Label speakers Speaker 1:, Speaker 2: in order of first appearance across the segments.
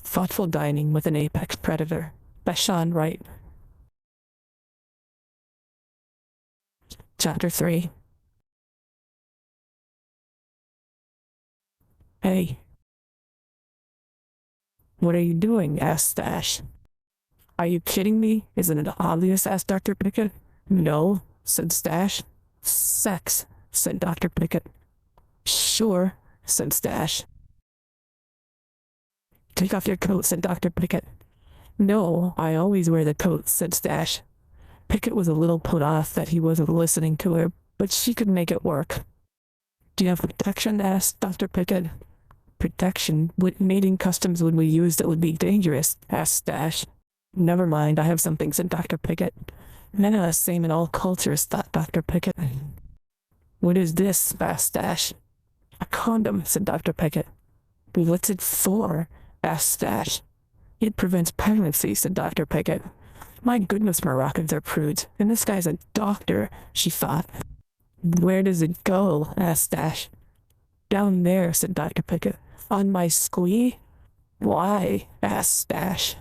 Speaker 1: Thoughtful Dining with an Apex Predator by Wright. Chapter 3. Hey. What are you doing? Asked Stash. Are you kidding me? Isn't it obvious? Asked Dr. Pickett. No, said Stash. Sex, said Dr. Pickett. Sure, said Stash. Take off your coat, said Dr. Pickett. No, I always wear the coat, said Stash. Pickett was a little put off that he wasn't listening to her, but she could make it work. Do you have protection? Asked Dr. Pickett. Protection? What mating customs would we use that would be dangerous? Asked Stash. Never mind, I have something, said Dr. Pickett. Men are the same in all cultures, thought Dr. Pickett. What is this? Asked Stash. A condom, said Dr. Pickett. But what's it for? Asked Stash. It prevents pregnancy, said Dr. Pickett. My goodness, Moroccans are prudes, and this guy's a doctor, she thought. Where does it go? Asked Stash. Down there, said Dr. Pickett. On my squee? Why? Asked Stash.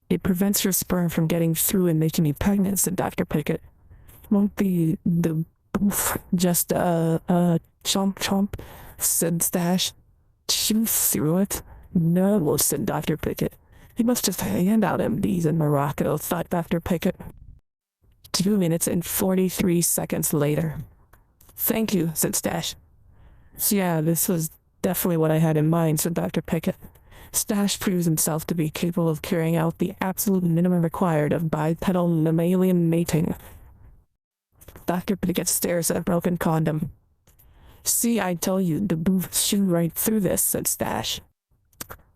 Speaker 1: It prevents your sperm from getting through and making me pregnant, said Dr. Pickett. Won't the boof just chomp chomp, said Stash. Shoot through it? No, said Dr. Pickett. He must just hand out MDs in Morocco, thought Dr. Pickett. 2 minutes and 43 seconds later. Thank you, said Stash. Yeah, this was definitely what I had in mind, said Dr. Pickett. Stash proves himself to be capable of carrying out the absolute minimum required of bipedal mammalian mating. Dr. Pickett stares at a broken condom. See, I tell you, the booth shoot right through this, said Stash.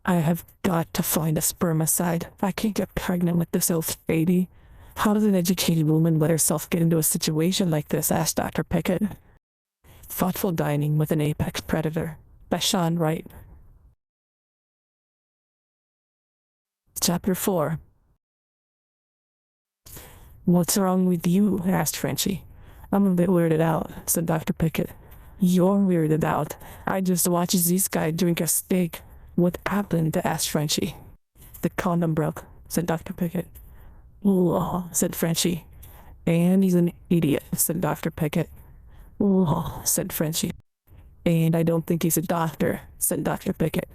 Speaker 1: I have got to find a spermicide. I can't get pregnant with this old baby. How does an educated woman let herself get into a situation like this? Asked Dr. Pickett. Thoughtful Dining with an Apex Predator by Wright. Chapter 4. What's wrong with you? Asked Frenchie. I'm a bit weirded out, said Dr. Pickett. You're weirded out. I just watched this guy drink a steak. What happened? Asked Frenchie. The condom broke, said Dr. Pickett. Oh, said Frenchie. And he's an idiot, said Dr. Pickett. Oh, said Frenchie. And I don't think he's a doctor, said Dr. Pickett.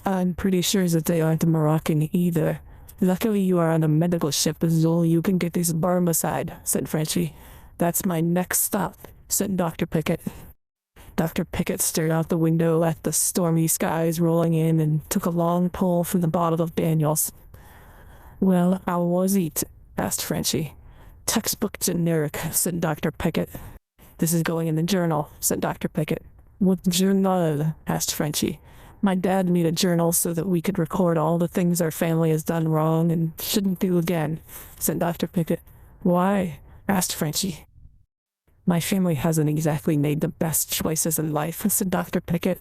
Speaker 1: I'm pretty sure that they aren't Moroccan either. Luckily you are on a medical ship, so you can get this spermicide, said Frenchie. That's my next stop, said Dr. Pickett. Dr. Pickett stared out the window at the stormy skies rolling in and took a long pull from the bottle of Daniels. Well, how was it? Asked Frenchie. Textbook generic, said Dr. Pickett. This is going in the journal, said Dr. Pickett. What journal? Asked Frenchie. My dad made a journal so that we could record all the things our family has done wrong and shouldn't do again, said Dr. Pickett. Why? Asked Frenchie. My family hasn't exactly made the best choices in life, said Dr. Pickett.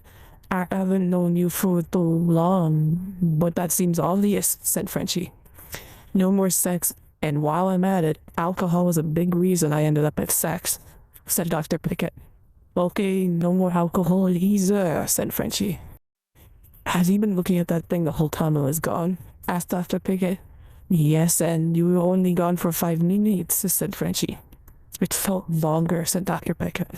Speaker 1: I haven't known you for too long, but that seems obvious, said Frenchie. No more sex, and while I'm at it, alcohol was a big reason I ended up at sex, said Dr. Pickett. Okay, no more alcohol either, said Frenchie. Has he been looking at that thing the whole time I was gone? Asked Dr. Pickett. Yes, and you were only gone for 5 minutes, said Frenchie. It felt longer, said Dr. Pickett.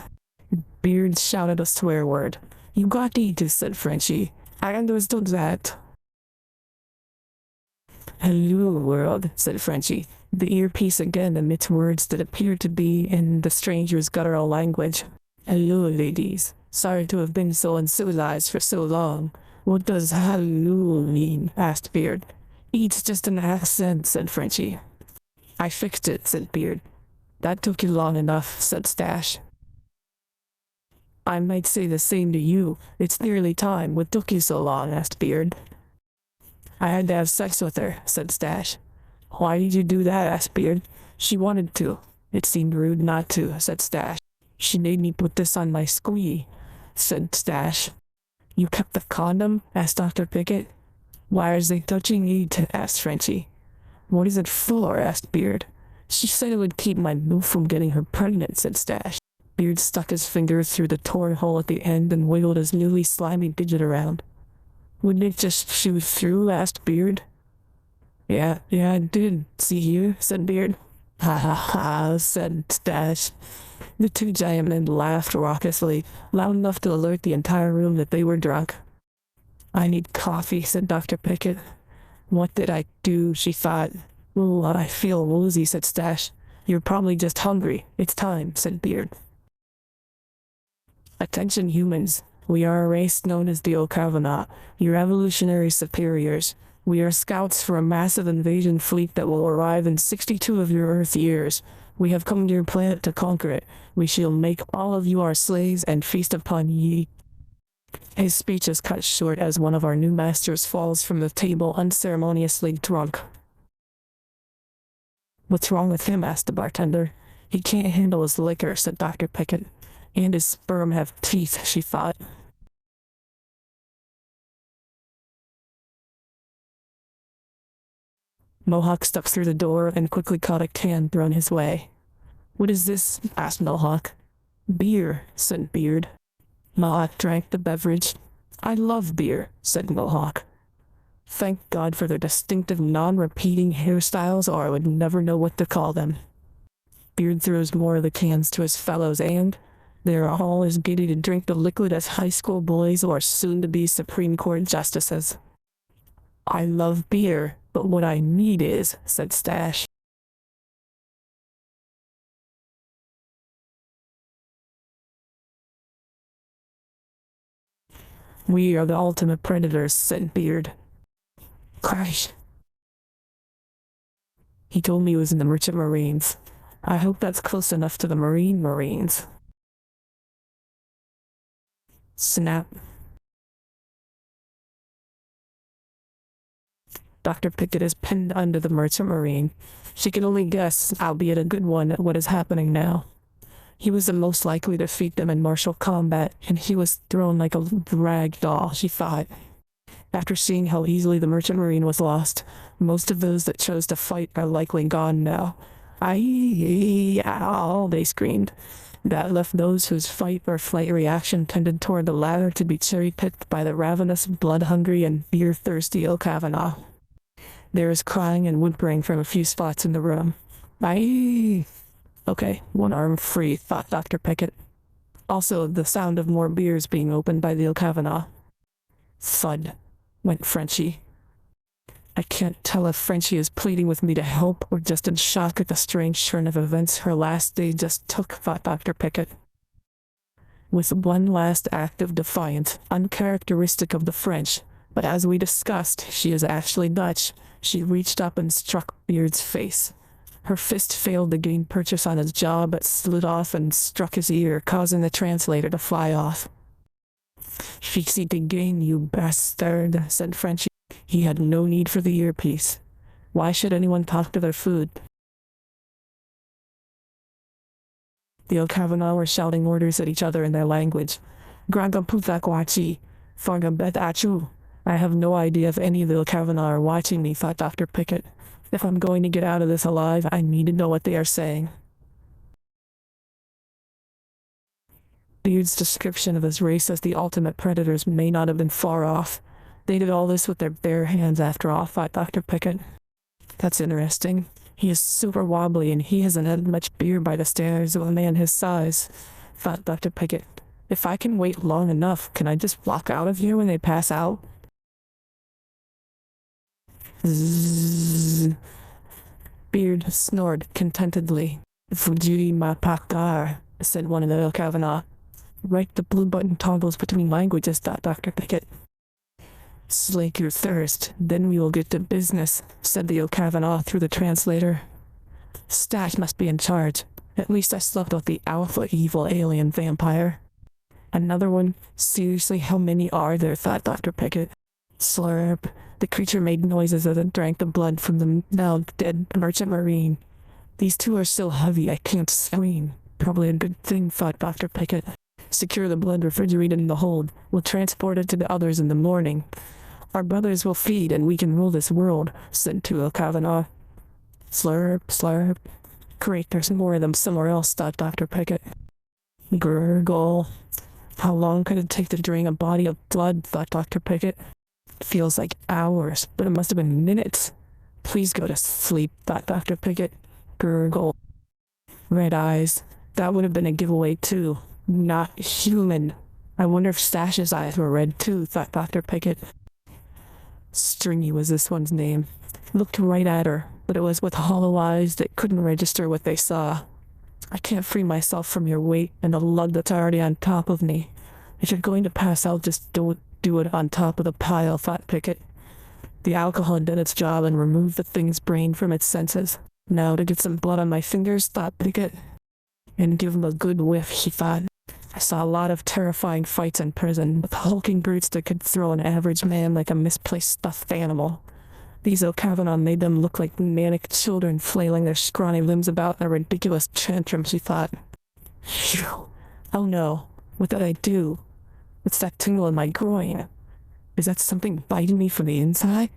Speaker 1: Beard shouted a swear word. You got it, said Frenchie. I understood that. Hello, world, said Frenchie. The earpiece again emits words that appear to be in the stranger's guttural language. Hello, ladies. Sorry to have been so uncivilized for so long. What does hello mean? Asked Beard. It's just an accent, said Frenchie. I fixed it, said Beard. That took you long enough, said Stash. I might say the same to you. It's nearly time. What took you so long? Asked Beard. I had to have sex with her, said Stash. Why did you do that? Asked Beard. She wanted to. It seemed rude not to, said Stash. She made me put this on my squee, said Stash. You kept the condom? Asked Dr. Pickett. Why is they touching it? Asked Frenchie. What is it for? Asked Beard. She said it would keep my boo from getting her pregnant, said Stash. Beard stuck his finger through the torn hole at the end and wiggled his newly slimy digit around. Wouldn't it just shoot through? Asked Beard. Yeah, I did. See you, said Beard. Ha ha ha, said Stash. The two giant men laughed raucously, loud enough to alert the entire room that they were drunk. I need coffee, said Dr. Pickett. What did I do? She thought. Ooh, I feel woozy, said Stash. You're probably just hungry. It's time, said Beard. Attention humans. We are a race known as the Okavana, your evolutionary superiors. We are scouts for a massive invasion fleet that will arrive in 62 of your Earth years. We have come to your planet to conquer it. We shall make all of you our slaves and feast upon ye. His speech is cut short as one of our new masters falls from the table unceremoniously drunk. What's wrong with him? Asked the bartender. He can't handle his liquor, said Dr. Pickett. And his sperm have teeth, she thought. Mohawk stepped through the door and quickly caught a can thrown his way. What is this? Asked Mohawk. Beer, said Beard. Mohawk drank the beverage. I love beer, said Mohawk. Thank God for their distinctive non-repeating hairstyles, or I would never know what to call them. Beard throws more of the cans to his fellows, and they are all as giddy to drink the liquid as high school boys or soon-to-be Supreme Court justices. I love beer, but what I need is, said Stash. We are the ultimate predators, said Beard. Crash. He told me he was in the Merchant Marines. I hope that's close enough to the Marines. Snap. Dr. Pickett is pinned under the Merchant Marine. She can only guess, albeit a good one, at what is happening now. He was the most likely to defeat them in martial combat, and he was thrown like a rag doll, she thought. After seeing how easily the Merchant Marine was lost, most of those that chose to fight are likely gone now. Ow, they screamed. That left those whose fight or flight reaction tended toward the latter to be cherry-picked by the ravenous, blood-hungry, and beer-thirsty O'Kavanagh. There was crying and whimpering from a few spots in the room. Okay, one arm free, thought Dr. Pickett. Also, the sound of more beers being opened by the O'Kavanagh. Thud, went Frenchie. I can't tell if Frenchie is pleading with me to help or just in shock at the strange turn of events her last day just took, thought Dr. Pickett. With one last act of defiance, uncharacteristic of the French, but as we discussed, she is actually Dutch, she reached up and struck Beard's face. Her fist failed to gain purchase on his jaw, but slid off and struck his ear, causing the translator to fly off. Fixie de gain, you bastard, said Frenchie. He had no need for the earpiece. Why should anyone talk to their food? The O'Kavanagh were shouting orders at each other in their language. Graga putakwachi, farga bet achu. I have no idea if any of the O'Kavanagh are watching me, thought Dr. Pickett. If I'm going to get out of this alive, I need to know what they are saying. Beard's description of his race as the ultimate predators may not have been far off. They did all this with their bare hands after all, thought Dr. Pickett. That's interesting. He is super wobbly and he hasn't had much beer by the standards of a man his size, thought Dr. Pickett. If I can wait long enough, can I just walk out of here when they pass out? Zzz. Beard snored contentedly. Fuji Mapakar, said one of the O'Kavanagh. Right, the blue button toggles between languages, thought Dr. Pickett. Slake your thirst, then we will get to business, said the O'Kavanagh through the translator. Stash must be in charge. At least I slept with the alpha evil alien vampire. Another one? Seriously, how many are there, thought Dr. Pickett. Slurp. The creature made noises as it drank the blood from the now dead Merchant Marine. These two are so heavy I can't scream. Probably a good thing, thought Dr. Pickett. Secure the blood refrigerated in the hold. We'll transport it to the others in the morning. Our brothers will feed and we can rule this world, said to O'Kavanagh. Slurp, slurp. Great, there's more of them somewhere else, thought Dr. Pickett. Gurgle. How long could it take to drain a body of blood, thought Dr. Pickett. It feels like hours, but it must have been minutes. Please go to sleep, thought Dr. Pickett. Gurgle. Red eyes. That would have been a giveaway too. Not human. I wonder if Stash's eyes were red too, thought Dr. Pickett. Stringy was this one's name. Looked right at her, but it was with hollow eyes that couldn't register what they saw. I can't free myself from your weight and the lug that's already on top of me. If you're going to pass out, just don't do it on top of the pile, thought Pickett. The alcohol did its job and removed the thing's brain from its senses. Now to get some blood on my fingers, thought Pickett. And give him a good whiff, he thought. I saw a lot of terrifying fights in prison with hulking brutes that could throw an average man like a misplaced stuffed animal. These O'Kavanaugh made them look like manic children flailing their scrawny limbs about in a ridiculous tantrum, she thought. Phew. Oh no, what did I do? What's that tingle in my groin? Is that something biting me from the inside?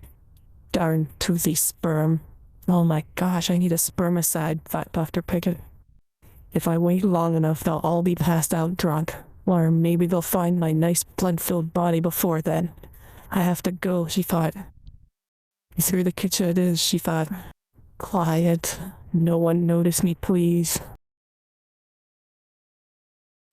Speaker 1: Darn toothy sperm. Oh my gosh, I need a spermicide, thought Dr. Pickett. If I wait long enough, they'll all be passed out drunk. Or maybe they'll find my nice blood-filled body before then. I have to go, she thought. Through the kitchen it is, she thought. Quiet. No one notice me, please.